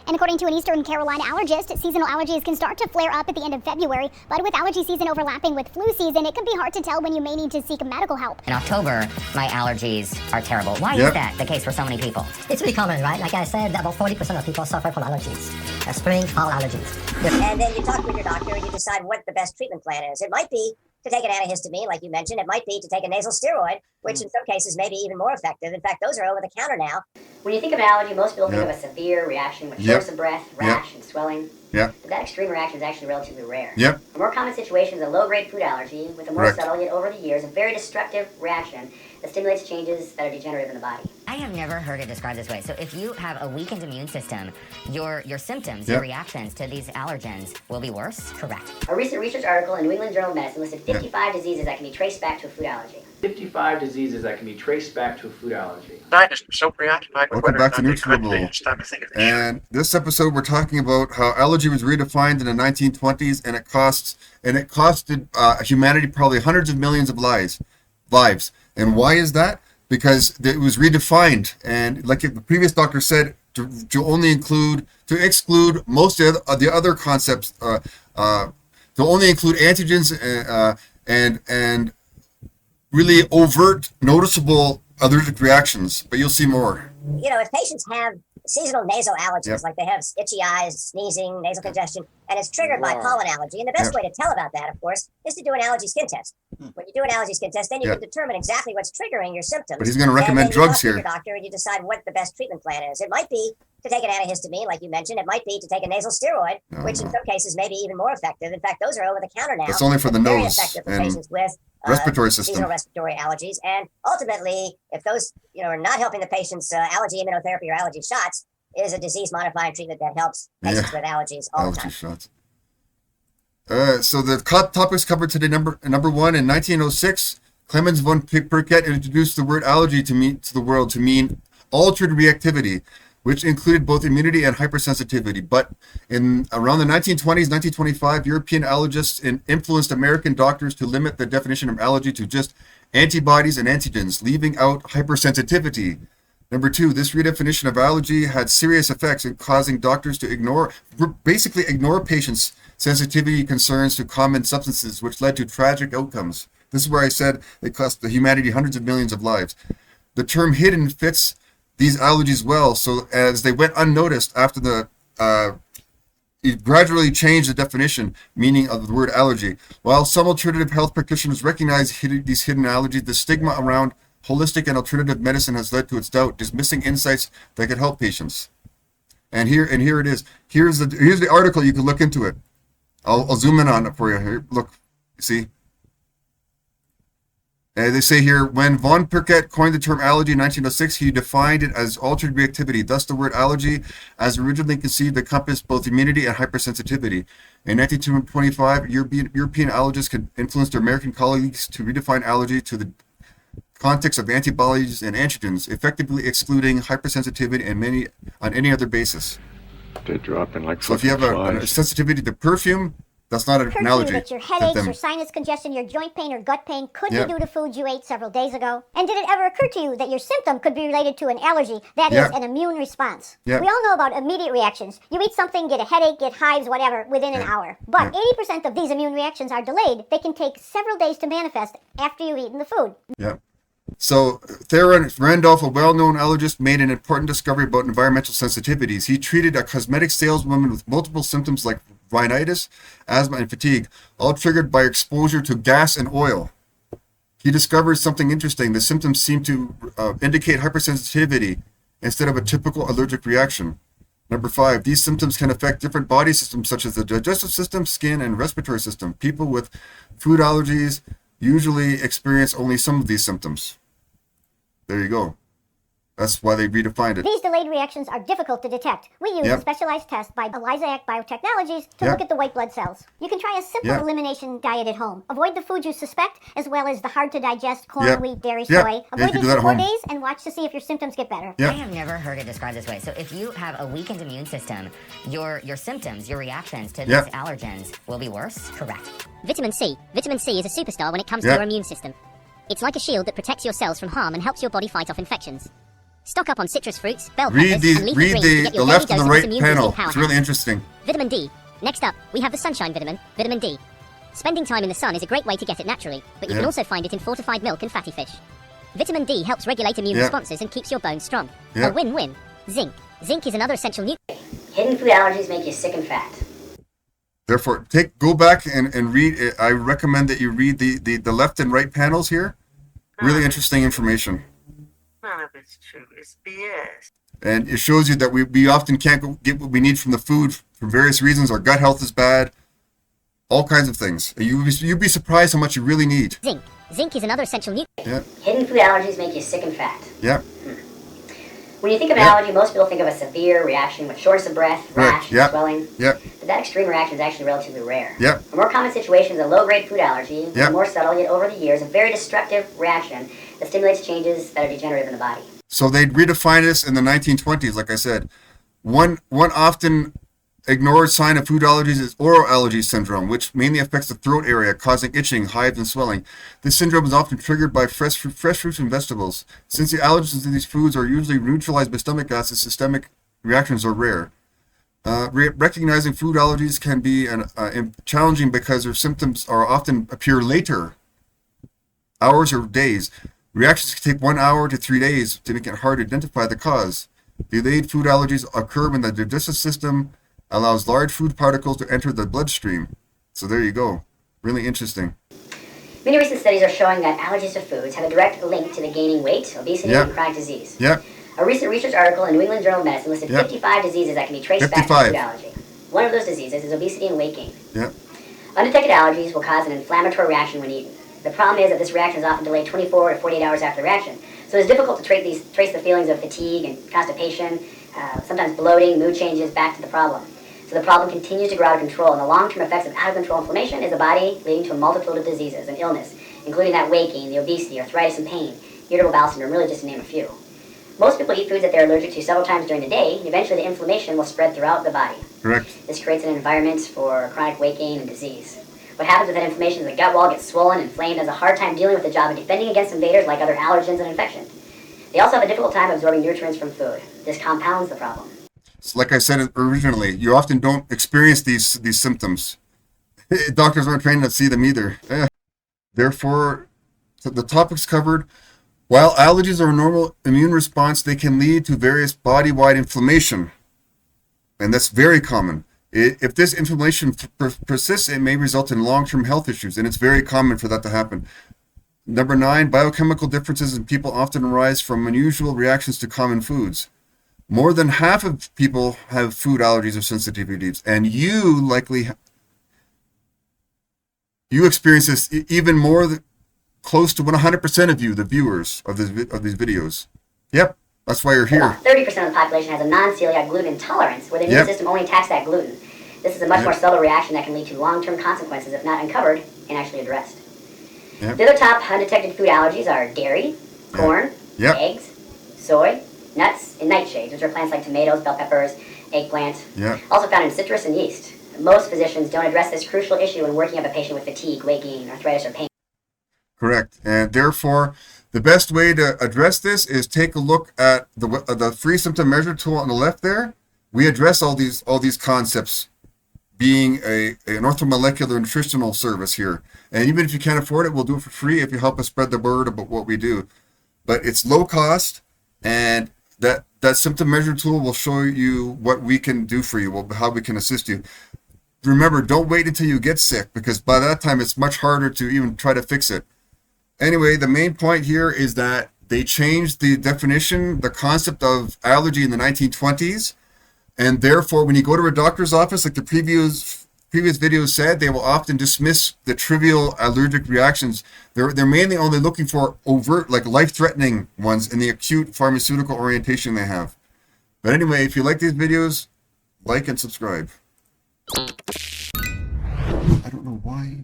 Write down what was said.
And according to an Eastern Carolina allergist, seasonal allergies can start to flare up at the end of February, but with allergy season overlapping with flu season, it can be hard to tell when you may need to seek medical help. In October, my allergies are terrible. Why is that the case for so many people? It's really common, right? Like I said, about 40% of people suffer from allergies, spring, fall allergies. And then you talk with your doctor and you decide what the best treatment plan is. It might be to take an antihistamine, like you mentioned. It might be to take a nasal steroid, which in some cases may be even more effective. In fact, those are over the counter now. When you think of an allergy, most people think of a severe reaction with shortness of breath, rash, and swelling. But that extreme reaction is actually relatively rare. A more common situation is a low-grade food allergy with a more subtle, yet over the years, a very destructive reaction that stimulates changes that are degenerative in the body. I have never heard it described this way. So if you have a weakened immune system, your symptoms, your reactions to these allergens will be worse? Correct. A recent research article in New England Journal of Medicine listed 55 diseases that can be traced back to a food allergy. 55 diseases that can be traced back to a food allergy. Scientists are so preoccupied with Welcome back to Nutribulal. And this episode we're talking about how allergy was redefined in the 1920s, and it costed humanity probably hundreds of millions of lives. And why is that? Because it was redefined, and like the previous doctor said, to exclude most of the other concepts, to only include antigens and really overt, noticeable allergic reactions. But you'll see more. You know, if patients have seasonal nasal allergies, like they have itchy eyes, sneezing, nasal congestion, and it's triggered by pollen allergy, and the best way to tell about that, of course, is to do an allergy skin test. When you do an allergy skin test, then you can determine exactly what's triggering your symptoms. But he's going to recommend drugs here. You talk to your doctor and you decide what the best treatment plan is. It might be to take an antihistamine, like you mentioned. It might be to take a nasal steroid, which in some cases may be even more effective. In fact, those are over the counter now. That's only for the very nose effective for and patients with respiratory system. seasonal respiratory allergies. And ultimately, if those are not helping the patient's allergy immunotherapy or allergy shots, is a disease-modifying treatment that helps patients with allergies all the time. Shots. So the topics covered today. Number one, in 1906, Clemens von Perket introduced the word allergy to the world to mean altered reactivity, which included both immunity and hypersensitivity. But in around the 1920s, 1925, European allergists influenced American doctors to limit the definition of allergy to just antibodies and antigens, leaving out hypersensitivity. Number two, this redefinition of allergy had serious effects in causing doctors to basically ignore patients' sensitivity concerns to common substances, which led to tragic outcomes. This is where I said it cost the humanity hundreds of millions of lives. The term hidden fits these allergies well, so as they went unnoticed after it gradually changed the definition, meaning of the word allergy. While some alternative health practitioners recognize these hidden allergies, the stigma around holistic and alternative medicine has led to its doubt, dismissing insights that could help patients. And here it is. Here's the article. You can look into it. I'll zoom in on it for you. Here, look, you see. They say here, when von Perket coined the term allergy in 1906, he defined it as altered reactivity. Thus, the word allergy, as originally conceived, encompassed both immunity and hypersensitivity. In 1925, European allergists could influence their American colleagues to redefine allergy to the context of antibodies and antigens, effectively excluding hypersensitivity and on any other basis. They're dropping like so if you have a sensitivity to perfume, that's not an allergy. That your headaches, your sinus congestion, your joint pain or gut pain could be due to food you ate several days ago. And did it ever occur to you that your symptom could be related to an allergy, that is an immune response? We all know about immediate reactions. You eat something, get a headache, get hives, whatever, within an hour. But 80% of these immune reactions are delayed. They can take several days to manifest after you've eaten the food. So Theron Randolph, a well-known allergist, made an important discovery about environmental sensitivities. He treated a cosmetic saleswoman with multiple symptoms like rhinitis, asthma, and fatigue, all triggered by exposure to gas and oil. He discovered something interesting. The symptoms seemed to indicate hypersensitivity instead of a typical allergic reaction. Number 5, these symptoms can affect different body systems such as the digestive system, skin, and respiratory system. People with food allergies usually experience only some of these symptoms. There you go. That's why they redefined it. These delayed reactions are difficult to detect. We use a specialized test by Elysiac Biotechnologies to look at the white blood cells. You can try a simple elimination diet at home. Avoid the foods you suspect, as well as the hard-to-digest corn, wheat, dairy, soy. Avoid these for 4 days and watch to see if your symptoms get better. I have never heard it described this way. So if you have a weakened immune system, your symptoms, your reactions to these allergens will be worse? Correct. Vitamin C. Vitamin C is a superstar when it comes to your immune system. It's like a shield that protects your cells from harm and helps your body fight off infections. Stock up on citrus fruits, bell Read peppers, and leafy greens to get the your daily left and dose the of this right immune-boosting panel. It's powerhouse. really interesting. Vitamin D. Next up, we have the sunshine vitamin, vitamin D. Spending time in the sun is a great way to get it naturally, but you can also find it in fortified milk and fatty fish. Vitamin D helps regulate immune responses and keeps your bones strong. A win-win. Zinc. Zinc is another essential nutrient. Hidden food allergies make you sick and fat. Therefore, go back and read it. I recommend that you read the left and right panels here. Really interesting information. None of it's true. It's BS. And it shows you that we often can't get what we need from the food for various reasons. Our gut health is bad. All kinds of things. You'd be surprised how much you really need. Zinc. Zinc is another essential nutrient. Hidden food allergies make you sick and fat. Yeah. When you think of an allergy, most people think of a severe reaction with shortness of breath, rash, and swelling. But that extreme reaction is actually relatively rare. A more common situation is a low-grade food allergy, a more subtle, yet over the years, a very destructive reaction that stimulates changes that are degenerative in the body. So they'd redefine this in the 1920s, like I said. One often ignored sign of food allergies is oral allergy syndrome, which mainly affects the throat area, causing itching, hives, and swelling. This syndrome is often triggered by fresh fruits and vegetables. Since the allergens in these foods are usually neutralized by stomach acids, systemic reactions are rare. Recognizing food allergies can be challenging because their symptoms often appear later, hours or days. Reactions can take 1 hour to 3 days to make it hard to identify the cause. Delayed food allergies occur when the digestive system allows large food particles to enter the bloodstream. So there you go. Really interesting. Many recent studies are showing that allergies to foods have a direct link to the gaining weight, obesity, and chronic disease. A recent research article in New England Journal of Medicine listed 55 diseases that can be traced back to food allergy. One of those diseases is obesity and weight gain. Undetected allergies will cause an inflammatory reaction when eaten. The problem is that this reaction is often delayed 24 to 48 hours after the reaction. So it's difficult to trace the feelings of fatigue and constipation, sometimes bloating, mood changes back to the problem. So the problem continues to grow out of control, and the long-term effects of out-of-control inflammation is the body leading to a multitude of diseases and illness, including that weight gain, the obesity, arthritis and pain, irritable bowel syndrome, really just to name a few. Most people eat foods that they're allergic to several times during the day, and eventually the inflammation will spread throughout the body. This creates an environment for chronic weight gain and disease. What happens with that inflammation is the gut wall gets swollen, inflamed, has a hard time dealing with the job of defending against invaders like other allergens and infections. They also have a difficult time absorbing nutrients from food. This compounds the problem. So like I said originally, you often don't experience these symptoms. Doctors aren't trained to see them either. Therefore, the topics covered. While allergies are a normal immune response, they can lead to various body-wide inflammation. And that's very common. If this inflammation persists, it may result in long-term health issues, and it's very common for that to happen. Number 9, biochemical differences in people often arise from unusual reactions to common foods. More than half of people have food allergies or sensitivities, and you likely experience this even more, close to 100% of you, the viewers of these videos. Yep, that's why you're here. About 30% of the population has a non-celiac gluten intolerance, where the immune system only attacks that gluten. This is a much more subtle reaction that can lead to long-term consequences if not uncovered and actually addressed. The other top undetected food allergies are dairy, corn, eggs, soy, nuts, and nightshades, which are plants like tomatoes, bell peppers, eggplant. Also found in citrus and yeast. Most physicians don't address this crucial issue when working up a patient with fatigue, weight gain, arthritis, or pain. Correct. And therefore, the best way to address this is take a look at the free symptom measure tool on the left there. We address all these concepts, being an orthomolecular nutritional service here. And even if you can't afford it, we'll do it for free if you help us spread the word about what we do. But it's low cost, and that symptom measure tool will show you what we can do for you, how we can assist you. Remember, don't wait until you get sick, because by that time it's much harder to even try to fix it. Anyway, the main point here is that they changed the definition, the concept of allergy in the 1920s. And therefore, when you go to a doctor's office, like the previous videos said, they will often dismiss the trivial allergic reactions. They're mainly only looking for overt, like life-threatening ones in the acute pharmaceutical orientation they have. But anyway, if you like these videos, like and subscribe. I don't know why.